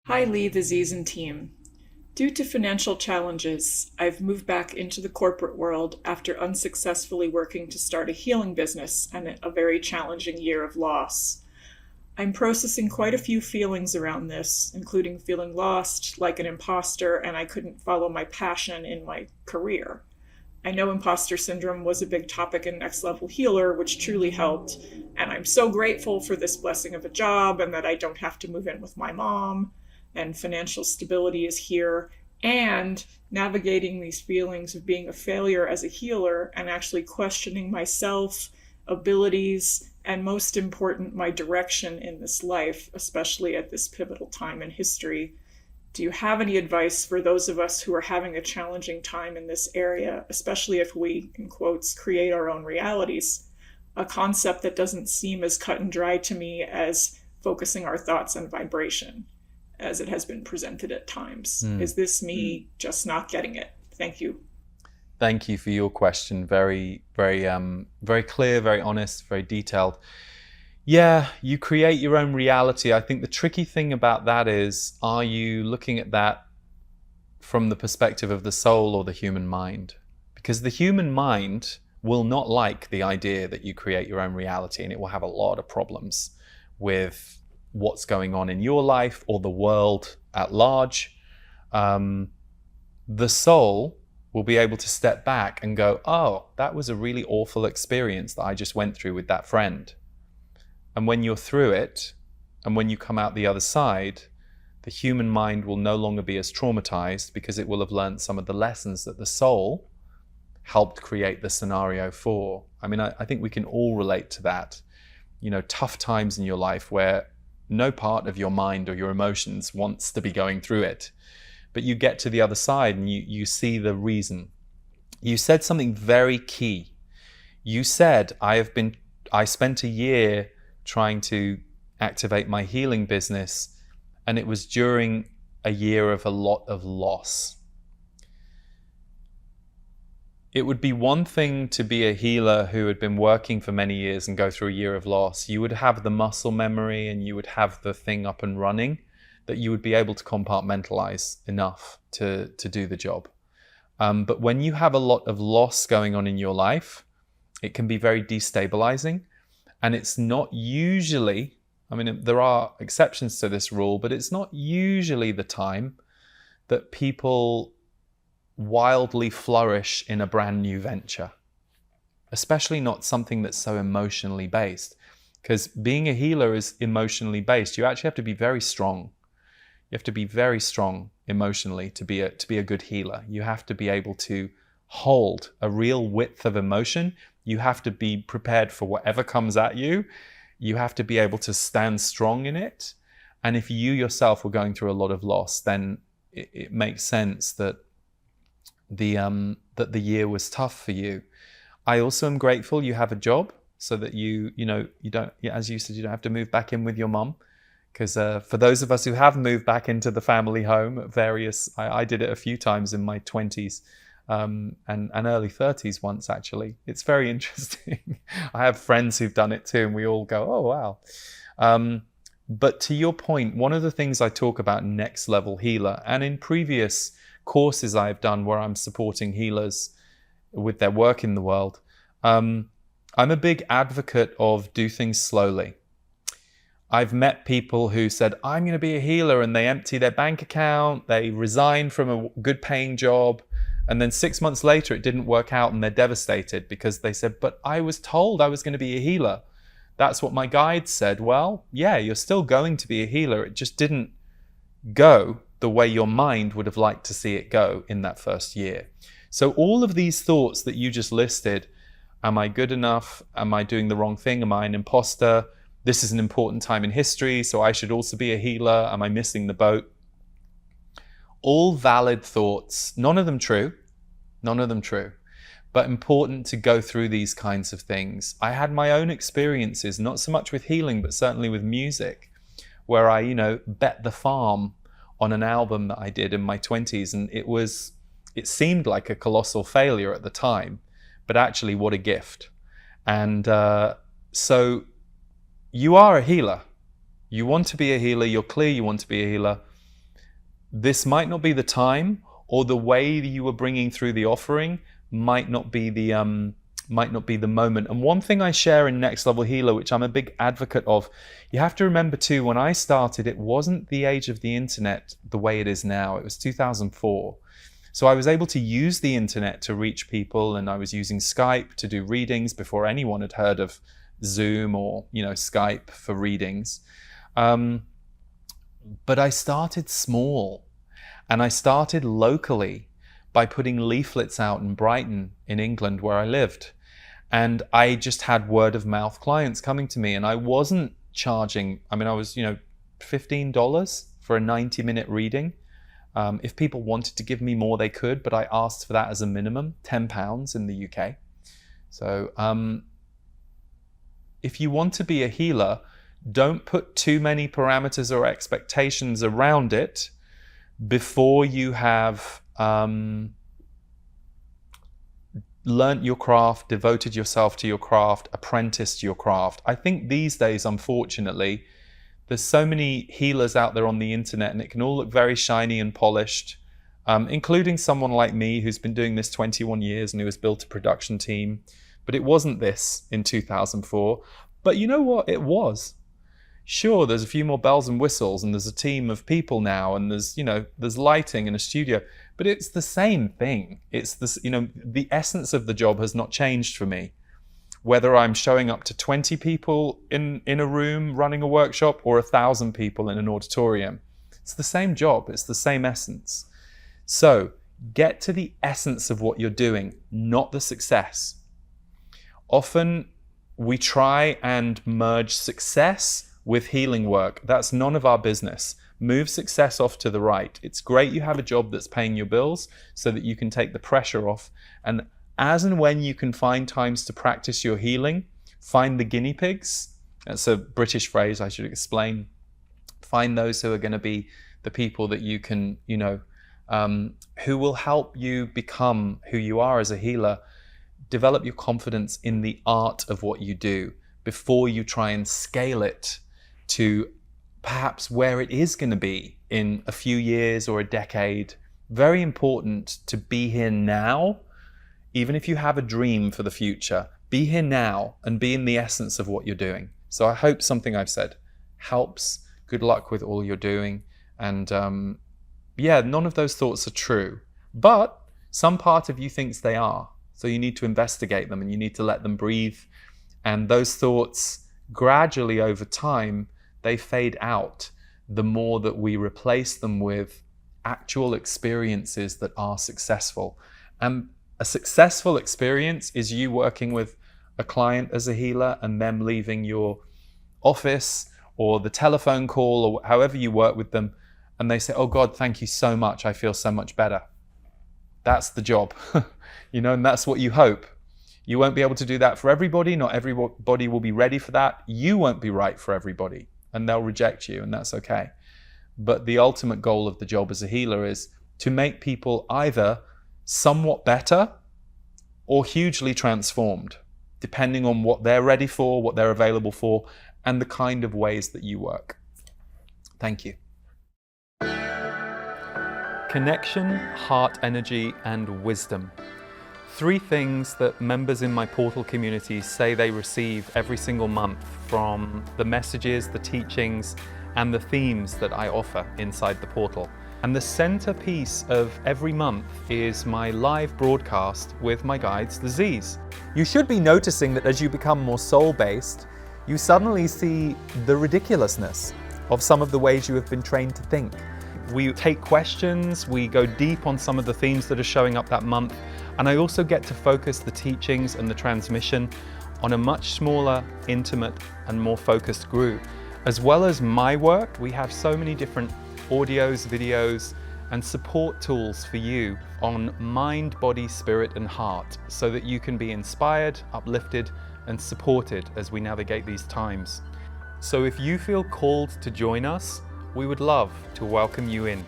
Hi Lee, the Z's and team. Due to financial challenges, I've moved back into the corporate world after unsuccessfully working to start a healing business and a very challenging year of loss. I'm processing quite a few feelings around this, including feeling lost, like an imposter, and I couldn't follow my passion in my career. I know imposter syndrome was a big topic in Next Level Healer, which truly helped, and I'm so grateful for this blessing of a job and that I don't have to move in with my mom, and financial stability is here, and navigating these feelings of being a failure as a healer and actually questioning myself, abilities, and most important, my direction in this life, especially at this pivotal time in history. Do you have any advice for those of us who are having a challenging time in this area, especially if we, in quotes, create our own realities? A concept that doesn't seem as cut and dry to me as focusing our thoughts on vibration, as it has been presented at times. Is this me just not getting it? Thank you. Thank you for your question. Very clear, very honest, very detailed. Yeah, you create your own reality. I think the tricky thing about that is, are you looking at that from the perspective of the soul or the human mind? Because the human mind will not like the idea that you create your own reality, and it will have a lot of problems with what's going on in your life or the world at large. The soul will be able to step back and go, oh, that was a really awful experience that I just went through with that friend. And when you're through it, and when you come out the other side, the human mind will no longer be as traumatized because it will have learned some of the lessons that the soul helped create the scenario for. I mean, I think we can all relate to that. You know, tough times in your life where no part of your mind or your emotions wants to be going through it. But you get to the other side and you see the reason. You said something very key. You said, I spent a year trying to activate my healing business, and it was during a year of a lot of loss. It would be one thing to be a healer who had been working for many years and go through a year of loss. You would have the muscle memory and you would have the thing up and running that you would be able to compartmentalize enough to do the job. But when you have a lot of loss going on in your life, it can be very destabilizing. And it's not usually, I mean, there are exceptions to this rule, but it's not usually the time that people wildly flourish in a brand new venture, especially not something that's so emotionally based. Because being a healer is emotionally based. You actually have to be very strong. You have to be very strong emotionally to be a good healer. You have to be able to hold a real width of emotion. You have to be prepared for whatever comes at you. You have to be able to stand strong in it. And if you yourself were going through a lot of loss, then it makes sense that the year was tough for you. I also am grateful you have a job so that you don't, as you said, you don't have to move back in with your mum. Because for those of us who have moved back into the family home at I did it a few times in my 20s and early 30s once, actually. It's very interesting. I have friends who've done it too, and we all go, oh, wow. But to your point, one of the things I talk about in Next Level Healer, and in previous courses I've done where I'm supporting healers with their work in the world, I'm a big advocate of do things slowly. I've met people who said, I'm going to be a healer, and they empty their bank account, they resign from a good paying job, and then 6 months later it didn't work out and they're devastated because they said, but I was told I was going to be a healer. That's what my guide said. Well, yeah, you're still going to be a healer. It just didn't go the way your mind would have liked to see it go in that first year. So all of these thoughts that you just listed, am I good enough? Am I doing the wrong thing? Am I an imposter? This is an important time in history, so I should also be a healer. Am I missing the boat? All valid thoughts, none of them true, but important to go through these kinds of things. I had my own experiences, not so much with healing, but certainly with music, where I, bet the farm on an album that I did in my 20s, and it seemed like a colossal failure at the time, but actually what a gift. And so you are a healer. You want to be a healer. You're clear you want to be a healer. this might not be the time, or the way that you were bringing through the offering might not be the moment. And one thing I share in Next Level Healer, which I'm a big advocate of, you have to remember too, when I started, it wasn't the age of the internet the way it is now. It was 2004. So I was able to use the internet to reach people, and I was using Skype to do readings before anyone had heard of Zoom or, Skype for readings. But I started small, and I started locally by putting leaflets out in Brighton in England, where I lived. And I just had word of mouth clients coming to me, and I wasn't charging. I was, $15 for a 90-minute reading. If people wanted to give me more, they could, but I asked for that as a minimum, £10 in the UK. So if you want to be a healer, don't put too many parameters or expectations around it before you have learnt your craft, devoted yourself to your craft, apprenticed your craft. I think these days, unfortunately, there's so many healers out there on the internet, and it can all look very shiny and polished, including someone like me who's been doing this 21 years and who has built a production team. But it wasn't this in 2004. But you know what? It was. Sure, there's a few more bells and whistles, and there's a team of people now, and there's lighting and a studio, but it's the same thing. It's this, the essence of the job has not changed for me. Whether I'm showing up to 20 people in a room running a workshop or 1,000 people in an auditorium, it's the same job, it's the same essence. So get to the essence of what you're doing, not the success. Often we try and merge success with healing work. That's none of our business. Move success off to the right. It's great you have a job that's paying your bills so that you can take the pressure off. And as and when you can find times to practice your healing, find the guinea pigs. That's a British phrase, I should explain. Find those who are going to be the people that you can, who will help you become who you are as a healer. Develop your confidence in the art of what you do before you try and scale it to perhaps where it is going to be in a few years or a decade. Very important to be here now. Even if you have a dream for the future, be here now and be in the essence of what you're doing. So I hope something I've said helps. Good luck with all you're doing. And none of those thoughts are true, but some part of you thinks they are. So you need to investigate them, and you need to let them breathe. And those thoughts, gradually over time, they fade out the more that we replace them with actual experiences that are successful. And a successful experience is you working with a client as a healer and them leaving your office or the telephone call or however you work with them, and they say, "Oh God, thank you so much. I feel so much better." That's the job, and that's what you hope. You won't be able to do that for everybody. Not everybody will be ready for that. You won't be right for everybody, and they'll reject you, and that's okay. But the ultimate goal of the job as a healer is to make people either somewhat better or hugely transformed, depending on what they're ready for, what they're available for, and the kind of ways that you work. Thank you. Connection, heart energy, and wisdom. 3 things that members in my portal community say they receive every single month from the messages, the teachings, and the themes that I offer inside the portal. And the centerpiece of every month is my live broadcast with my guides, the Z's. You should be noticing that as you become more soul-based, you suddenly see the ridiculousness of some of the ways you have been trained to think. We take questions, we go deep on some of the themes that are showing up that month, and I also get to focus the teachings and the transmission on a much smaller, intimate, and more focused group. As well as my work, we have so many different audios, videos, and support tools for you on mind, body, spirit, and heart, so that you can be inspired, uplifted, and supported as we navigate these times. So if you feel called to join us, we would love to welcome you in.